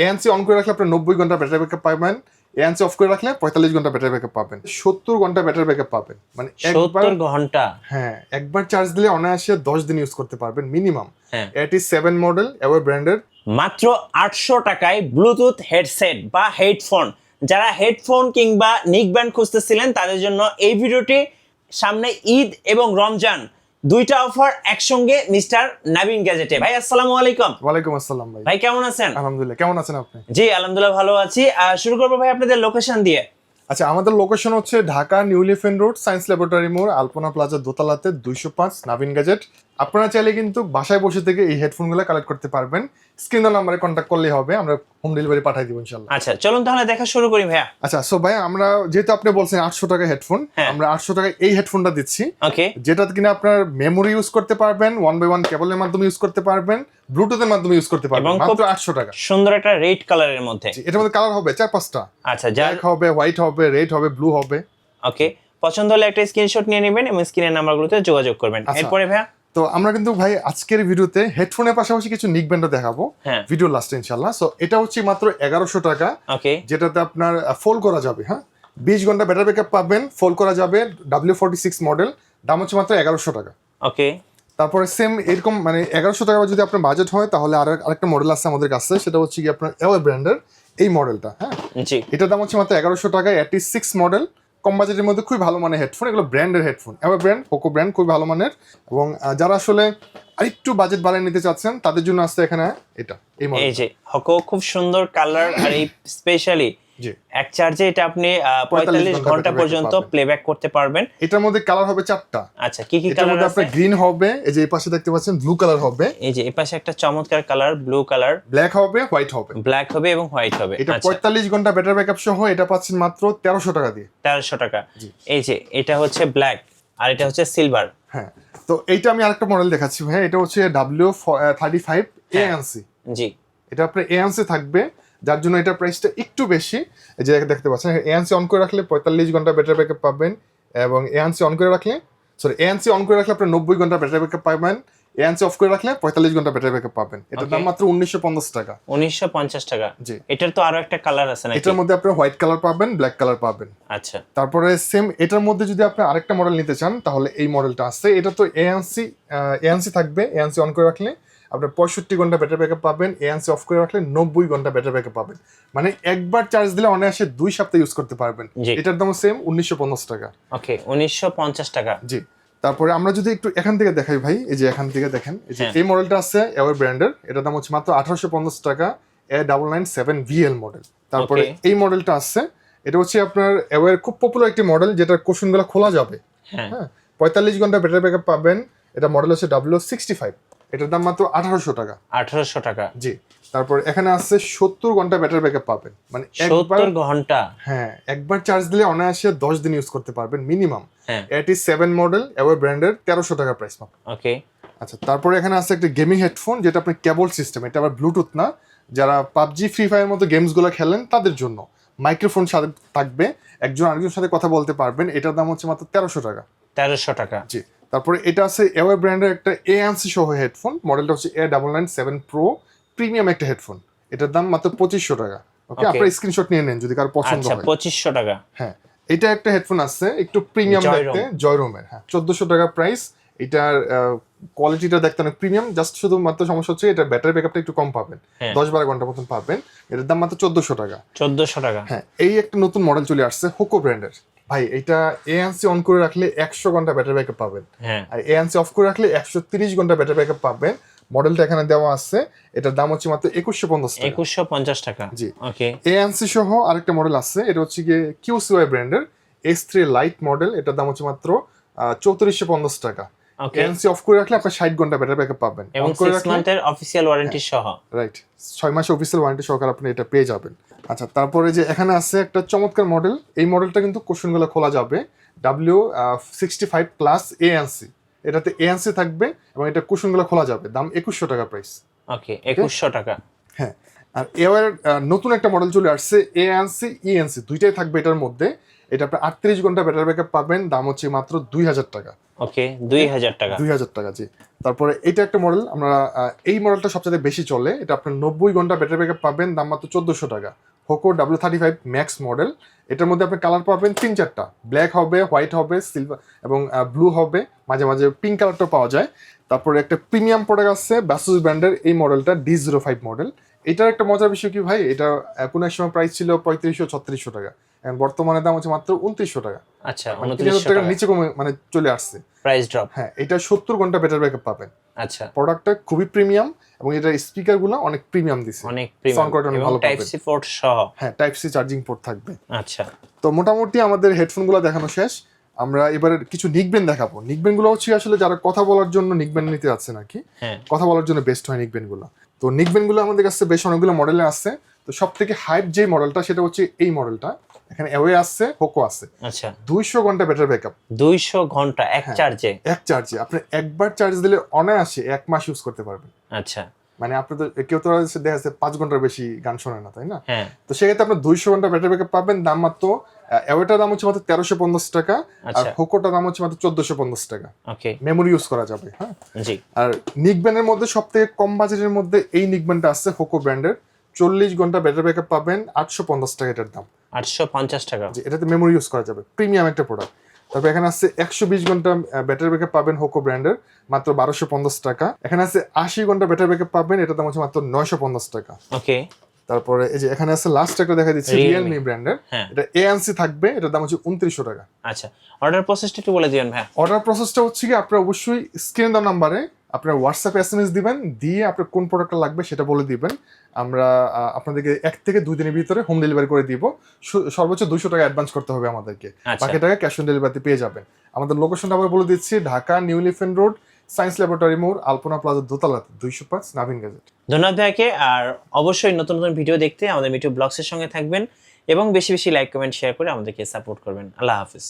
ANC on করে রাখলে আপনি 90 ঘন্টা ব্যাটারি ব্যাকআপ পাবেন। এএনসি অফ করে রাখলে 45 ঘন্টা ব্যাটারি ব্যাকআপ পাবেন। 70 ঘন্টা ব্যাটারি ব্যাকআপ পাবেন। মানে 70 ঘন্টা। হ্যাঁ, একবার চার্জ দিলে অনায়াসে 10 দিন ইউজ করতে পারবেন মিনিমাম। হ্যাঁ, এটি 7 মডেল এভার ব্র্যান্ডের। মাত্র 800 টাকায় ব্লুটুথ হেডসেট বা হেডফোন। যারা হেডফোন কিংবা নিক ব্যান্ড খুঁজতেছিলেন তাদের জন্য এই ভিডিওটি। সামনে ঈদ এবং রমজান, দুইটা অফার একসঙ্গে মিস্টার নাবিন গ্যাজেটে। ভাই আসসালামু আলাইকুম। ওয়ালাইকুম আসসালাম ভাই। ভাই কেমন আছেন? আলহামদুলিল্লাহ, কেমন আছেন আপনি? জি আলহামদুলিল্লাহ ভালো আছি। শুরু করবো ভাই আপনাদের লোকেশন দিয়ে। আচ্ছা, আমাদের লোকেশন হচ্ছে Dhaka new elephant road, science laboratory মোড়, আলপনা প্লাজা দোতলাতে 205 নাবিন গ্যাজেট। আপনারা চাইলে কিন্তু বাসায় বসে থেকে এই হেডফোনগুলো কালেক্ট করতে পারবেন। স্ক্রিনের নাম্বারে কন্ট্যাক্ট করলেই হবে, আমরা হোম ডেলিভারি পাঠিয়ে দিব ইনশাআল্লাহ। আচ্ছা চলুন তাহলে দেখা শুরু করি ভাইয়া। আচ্ছা, সো ভাই আমরা যেহেতু আপনি বলছেন 800 টাকা হেডফোন, হ্যাঁ। আমরা 800 টাকায় এই হেডফোনটা দিচ্ছি, ওকে, যেটা কিনা আপনার মেমোরি ইউজ করতে পারবেন, 1x1 কেবলের মাধ্যমে ইউজ করতে পারবেন, ব্লুটুথের মাধ্যমে ইউজ করতে পারবেন, এবং মাত্র 800 টাকা। সুন্দর একটা রেড কালারের মধ্যে। এটার মধ্যে কালার হবে 4-5টা। আচ্ছা, যার ব্ল্যাক হবে, হোয়াইট হবে, রেড হবে, ব্লু হবে। ওকে, পছন্দ হলে একটা স্ক্রিনশট নিয়ে নেবেন এবং স্ক্রিনের নাম্বারগুলোতে যোগাযোগ করবেন। আচ্ছা। এরপরে ভাইয়া, তো আমরা কিন্তু ভাই আজকের ভিডিওতে হেডফোনের পাশাপাশি কিছু নিক ব্যান্ডও দেখাবো হ্যাঁ, ভিডিও লাস্টে ইনশাআল্লাহ। সো এটা হচ্ছে মাত্র 1100 টাকা, ওকে, যেটাতে আপনার ফোল্ড করা যাবে। হ্যাঁ, 20 ঘন্টা ব্যাটারি ব্যাকআপ পাবেন, ফোল্ড করা যাবে, W46 মডেল, দাম হচ্ছে মাত্র 1100 টাকা। ওকে, তারপরে সেম এরকম মানে 1100 টাকা যদি আপনার বাজেট হয় তাহলে আরেকটা মডেল আছে আমাদের কাছে, সেটা হচ্ছে কি আপনার এওয়ে ব্র্যান্ডের এই মডেলটা। হ্যাঁ, জি, এটার দাম হচ্ছে মাত্র 1100 টাকা, 86 মডেল, কম বাজেটের মধ্যে খুবই ভালো মানের হেডফোন। এগুলো ব্র্যান্ডের headphone, away brand, Poco brand, খুবই ভালো মানের। এবং যারা আসলে আরেকটু বাজেট বাড়িয়ে নিতে চাচ্ছেন তাদের জন্য আসছে এখানে এটা এই মডেল। এই যে হকো, খুব সুন্দর কালার। আর এই স্পেশালি জি, এক চার্জে এটা আপনি 45 ঘন্টা পর্যন্ত প্লেব্যাক করতে পারবেন। এটার মধ্যে কালার হবে 4টা। আচ্ছা, কি কি এটার কালার মধ্যে আছে? আপনার গ্রিন হবে, এই যে এই পাশে দেখতে পাচ্ছেন ব্লু কালার হবে, এই যে এই পাশে একটা চমৎকার কালার ব্লু কালার, ব্ল্যাক হবে, হোয়াইট হবে। ব্ল্যাক হবে এবং হোয়াইট হবে। এটা আচ্ছা, 45 ঘন্টা ব্যাটারি ব্যাকআপ সহ এটা পাচ্ছেন মাত্র 1300 টাকা দিয়ে। 1300 টাকা। জি। এই যে এটা হচ্ছে ব্ল্যাক আর এটা হচ্ছে সিলভার। হ্যাঁ, তো এইটা আমি আরেকটা মডেল দেখাচ্ছি ভাই। এটা হচ্ছে W35 ANC। জি, এটা আপনার ANC থাকবে, যার জন্য এটা প্রাইসটা একটু বেশি। এই যে দেখতে পাচ্ছেন ANC অন করে রাখলে 45 ঘন্টা ব্যাটারি ব্যাকআপ পাবেন, এবং ANC অন করে রাখলে ANC অন করে রাখলে আপনি 90 ঘন্টা ব্যাটারি ব্যাকআপ পাবেন, ANC অফ করে রাখলে 45 ঘন্টা ব্যাটারি ব্যাকআপ পাবেন। এটার দাম মাত্র 1950 টাকা। 1950 টাকা। জি। এটার তো আরো একটা কালার আছে নাকি? এটার মধ্যে আপনি হোয়াইট কালার পাবেন, ব্ল্যাক কালার পাবেন। আচ্ছা, তারপরে সেম এটার মধ্যে যদি আপনি আরেকটা মডেল নিতে চান তাহলে এই মডেলটা আছে। এটা তো ANC থাকবে, ANC অন করে রাখলে আপনার 65 ঘন্টা ব্যাটারি ব্যাকআপ পাবেন, ANC অফ করে রাখলে 90 ঘন্টা ব্যাটারি ব্যাকআপ পাবেন। মানে একবার চার্জ দিলে অনায়াসে 2 সপ্তাহ ইউজ করতে পারবেন। জি। এটার দাম সেম 1950 টাকা। ওকে, 1950 টাকা। জি। তারপরে আমরা যদি একটু এখান থেকে দেখাই ভাই, এই যে এখান থেকে দেখেন, এই যে এই মডেলটা আছে এওয়ে ব্র্যান্ডের, এটার দাম হচ্ছে মাত্র 1850 টাকা, A997VL মডেল। তারপরে এই মডেলটা আছে, এটা হচ্ছে আপনার এওয়ের খুব পপুলার একটি মডেল, যেটার কুশনগুলো খোলা যাবে। হ্যাঁ, 45 ঘন্টা ব্যাটারি ব্যাকআপ পাবেন। এটা মডেল হচ্ছে W65, এটার দাম মাত্র 1800 টাকা। 1800 টাকা। জি। তারপর এখানে আছে 70 ঘন্টা ব্যাটারি ব্যাকআপ পাবেন, মানে 70 ঘন্টা। হ্যাঁ, একবার চার্জ দিলে অনায়াসে 10 দিন ইউজ করতে পারবেন মিনিমাম। হ্যাঁ, 87 মডেল এওয়ে ব্র্যান্ডের, 1300 টাকা প্রাইস পাবেন। ওকে, আচ্ছা, তারপরে এখানে আছে একটা গেমিং হেডফোন, যেটা আপনার কেবল সিস্টেম, এটা আবার ব্লুটুথ না। যারা পাবজি, ফ্রি ফায়ার মতো গেমসগুলো খেলেন তাদের জন্য মাইক্রোফোন সাথে থাকবে, একজন আরেকজনের সাথে কথা বলতে পারবেন। এটার দাম হচ্ছে মাত্র 1300 টাকা। 1300 টাকা। জি। তারপরে এটা আছে এওয়ে ব্র্যান্ডের একটা ANC সহ হেডফোন, মডেলটা হচ্ছে A997 প্রো, প্রিমিয়াম একটা হেডফোন। এটার দাম মাত্র 2500 টাকা। ওকে, আপনারা স্ক্রিনশট নিয়ে নেন যদি কারো পছন্দ আচ্ছা, হয়। 2500 টাকা। হ্যাঁ, এটা একটা হেডফোন আছে একটু প্রিমিয়াম দেখতে, জয়রোমের। হ্যাঁ, 1400 টাকা প্রাইস। এটার কোয়ালিটিটা দেখতে অনেক প্রিমিয়াম, জাস্ট শুধুমাত্র সমস্যা হচ্ছে এটা ব্যাটারি ব্যাকআপটা একটু কম পাবেন, 10-12 ঘন্টা মতন পাবেন। এটার দাম মাত্র 1400 টাকা। 1400 টাকা। হ্যাঁ, এই একটা নতুন মডেল চলে আসছে হোকো ব্র্যান্ডের। ভাই এটা ANC অন করে রাখলে 100 ঘন্টা ব্যাটারি ব্যাকআপ পাবেন, হ্যাঁ, আর ANC অফ করে রাখলে 130 ঘন্টা ব্যাটারি ব্যাকআপ পাবেন। মডেলটা এখানে দেওয়া আছে, এটার দাম হচ্ছে মাত্র 2150 টাকা। 2150 টাকা। জি। ওকে, ANC সহ আরেকটা মডেল আছে, এটা হচ্ছে গিয়ে QCY ব্র্যান্ডের S3 লাইট মডেল, এটার দাম হচ্ছে মাত্র 3450 টাকা। ওকে, ANC অফ করে রাখলে আপনি 60 ঘন্টা ব্যাটারি ব্যাকআপ পাবেন, এবং 6 মান্থের অফিশিয়াল ওয়ারেন্টি সহ। রাইট, 6 মাসের অফিসিয়াল ওয়ারেন্টি সহকারে আপনি এটা পেয়ে যাবেন। আচ্ছা, তারপরে যে এখানে আছে একটা চমৎকার মডেল, এই মডেলটা কিন্তু কোশ্চেনগুলো খোলা যাবে, W65 প্লাস ANC। এটাতে ANC থাকবে এবং এটা কুশনগুলো খোলা যাবে, দাম 2100 টাকা প্রাইস। ওকে, 2100 টাকা। হ্যাঁ, আর এবার নতুন একটা মডেল চলে আসছে ANC ENC, দুইটাই থাকবে এটার মধ্যে। এটা আপনি 38 ঘন্টা ব্যাটারি ব্যাকআপ পাবেন, দাম হচ্ছে মাত্র 2000 টাকা। ওকে 2000 টাকা। 2000 টাকা, জি। তারপরে এটা একটা মডেল, আমরা এই মডেলটা সবচেয়ে বেশি চলে। এটা আপনার 90 ঘন্টা ব্যাটারি ব্যাকআপ পাবেন, দাম মাত্র 1400 টাকা। Poco W35 max model. এটার মধ্যে আপনি কালার পাবেন 3-4টা, ব্ল্যাক হবে, হোয়াইট হবে, সিলভার এবং ব্লু হবে, মাঝে মাঝে পিঙ্ক কালারটাও পাওয়া যায়। তারপরে একটা প্রিমিয়াম প্রোডাক্ট আছে Asus ব্র্যান্ডের, এই মডেলটা D05 মডেল। এটার একটা মজার বিষয় কি ভাই, এটা কোনো এক সময় প্রাইস ছিল 3500-3600 টাকা, এখন বর্তমানে দাম হচ্ছে মাত্র 2900 টাকা। আচ্ছা, 2900 টাকার নিচে কমে মানে চলে আসছে প্রাইস ড্রপ। হ্যাঁ, এটা 70 ঘন্টা ব্যাটারি ব্যাকআপ পাবেন। আচ্ছা, প্রোডাক্টটা খুবই প্রিমিয়াম এবং এটার স্পিকার গুলো অনেক প্রিমিয়াম দিছে, অনেক সাউন্ড কোয়ালিটি অনেক ভালো টাইপ পাবেন। সি পোর্ট সহ। হ্যাঁ, টাইপ সি চার্জিং পোর্ট থাকবে। আচ্ছা, তো মোটামুটি আমাদের হেডফোন গুলো দেখানো শেষ। আমরা এবারে কিছু নিকবেন দেখাবো। নিকবেন গুলো হচ্ছে আসলে যারা কথা বলার জন্য নিকবেন নিতে যাচ্ছে নাকি, হ্যাঁ, কথা বলার জন্য বেস্ট হয় নিকবেন গুলো। তো নিকবেন গুলো আমাদের কাছে বেশ অনেকগুলো মডেলে আছে। তো সব থেকে হাইপ যে মডেলটা সেটা হচ্ছে এই মডেলটা। এখানে অ্যাওয়ে আছে, পোকো আছে। আচ্ছা, 200 ঘন্টা ব্যাটারি ব্যাকআপ। 200 ঘন্টা এক হ্যাঁ, চার্জে? এক চার্জে আপনি একবার চার্জ দিলে অনায়াসে 1 মাস ইউজ করতে পারবেন। আচ্ছা, মানে আপনি তো কেউ তো দেখা যাচ্ছে 5 ঘন্টার বেশি গান শোনে না, তাই না? হ্যাঁ। তো সেক্ষেত্রে আপনার 200 ঘন্টা ব্যাটারি ব্যাকআপ পাবেন, দাম মাত্র অ্যাওয়েটার দাম হচ্ছে মাত্র 1350 টাকা, আর আচ্ছা, পোকোটার দাম হচ্ছে মাত্র 1450 টাকা। ওকে, মেমোরি ইউজ করা যাবে। হ্যাঁ, জি। আর নিকব্যান্ডের মধ্যে সবথেকে কম বাজেটের মধ্যে এই নিকব্যান্ডটা আছে পোকো ব্র্যান্ডের। 40 ঘন্টা ব্যাটারি ব্যাকআপ পাবেন, 850 টাকা এটার দাম। 850 টাকা। এটাতে মেমোরি ইউজ করা যাবে, প্রিমিয়াম একটা প্রোডাক্ট। তারপর এখানে আছে 120 ঘন্টা ব্যাটারি ব্যাকআপ পাবেন পোকো ব্র্যান্ডের, মাত্র 1250 টাকা। এখানে আছে 80 ঘন্টা ব্যাটারি ব্যাকআপ পাবেন, এটার দাম হচ্ছে মাত্র 950 টাকা। ওকে, তারপরে এই যে এখানে আছে লাস্ট একটা দেখা দিচ্ছি রিয়েলমি ব্র্যান্ডের, হ্যাঁ। এটা ANC থাকবে, এটার দাম হচ্ছে 2900 টাকা। আচ্ছা, অর্ডার প্রসেসটা একটু বলে দিবেন ভাই। অর্ডার প্রসেসটা হচ্ছে কি, আপনারা অবশ্যই স্ক্রিনে দেওয়া নাম্বারে আপনার হোয়াটসঅ্যাপে SMS দিবেন, দিয়ে আপনার কোন প্রোডাক্টটা লাগবে সেটা বলে দিবেন। আমরা আপনাদেরকে 1 থেকে 2 দিনের ভিতরে হোম ডেলিভারি করে দিব। সর্বোচ্চ 200 টাকা অ্যাডভান্স করতে হবে আমাদেরকে, আচ্ছা। বাকি টাকা ক্যাশ অন ডেলিভারিতে পেয়ে যাবেন। আমাদের লোকেশনটা আবার বলে দিচ্ছি, Dhaka new elephant road, science laboratory মোড়, আলপনা প্লাজার দোতলাতে, 205 নাভিন গ্যাজেট। ধন্যবাদ ভাইকে। আর অবশ্যই নতুন নতুন ভিডিও দেখতে আমাদের মিঠু ব্লগসের সঙ্গে থাকবেন এবং বেশি বেশি লাইক কমেন্ট শেয়ার করে আমাদেরকে সাপোর্ট করবেন। আল্লাহ হাফিজ।